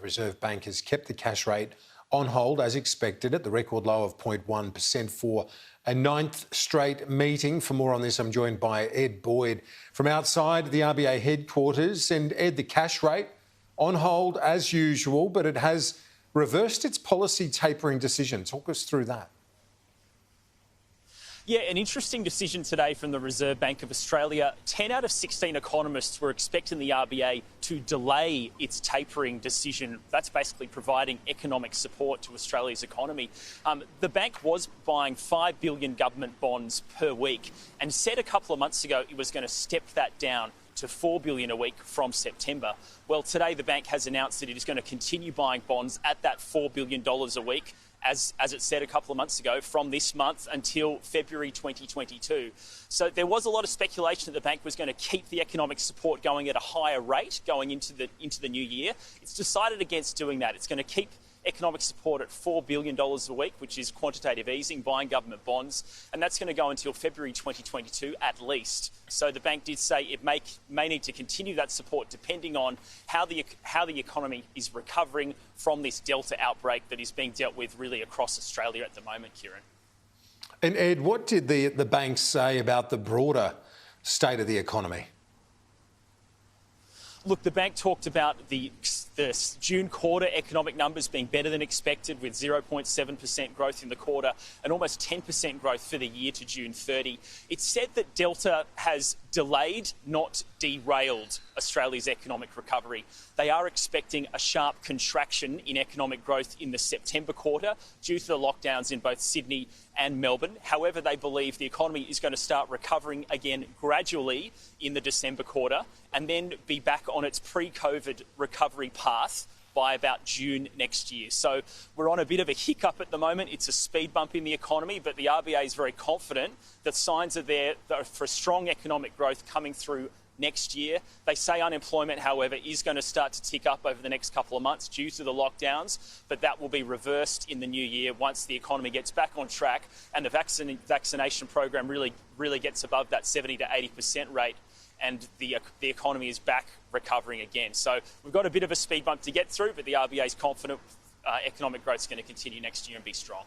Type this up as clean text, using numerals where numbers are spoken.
Reserve Bank has kept the cash rate on hold as expected at the record low of 0.1% for a ninth straight meeting. For more on this, I'm joined by Ed Boyd from outside the RBA headquarters. And Ed, the cash rate on hold as usual, but it has reversed its policy tapering decision. Talk us through that. Yeah, an interesting decision today from the Reserve Bank of Australia. 10 out of 16 economists were expecting the RBA to delay its tapering decision. That's basically providing economic support to Australia's economy. The bank was buying $5 billion government bonds per week and said a couple of months ago it was going to step that down to $4 billion a week from September. Well, today the bank has announced that it is going to continue buying bonds at that $4 billion a week, as it said a couple of months ago, from this month until February 2022. So there was a lot of speculation that the bank was going to keep the economic support going at a higher rate going into the new year. It's decided against doing that. It's going to keep economic support at $4 billion a week, which is quantitative easing, buying government bonds, and that's going to go until February 2022 at least. So the bank did say it may need to continue that support depending on how the economy is recovering from this Delta outbreak that is being dealt with really across Australia at the moment, Kieran. And Ed, what did the bank say about the broader state of the economy? Look, the bank talked about the June quarter economic numbers being better than expected, with 0.7% growth in the quarter and almost 10% growth for the year to June 30. It said that Delta has delayed, not derailed, Australia's economic recovery. They are expecting a sharp contraction in economic growth in the September quarter due to the lockdowns in both Sydney and Melbourne. However, they believe the economy is going to start recovering again gradually in the December quarter and then be back on its pre-COVID recovery path by about June next year. So we're on a bit of a hiccup at the moment. It's a speed bump in the economy, but the RBA is very confident that signs are there for strong economic growth coming through next year. They say unemployment, however, is going to start to tick up over the next couple of months due to the lockdowns, but that will be reversed in the new year once the economy gets back on track and the vaccination program really gets above that 70 to 80% rate and the economy is back recovering again. So we've got a bit of a speed bump to get through, but the RBA is confident economic growth is going to continue next year and be strong.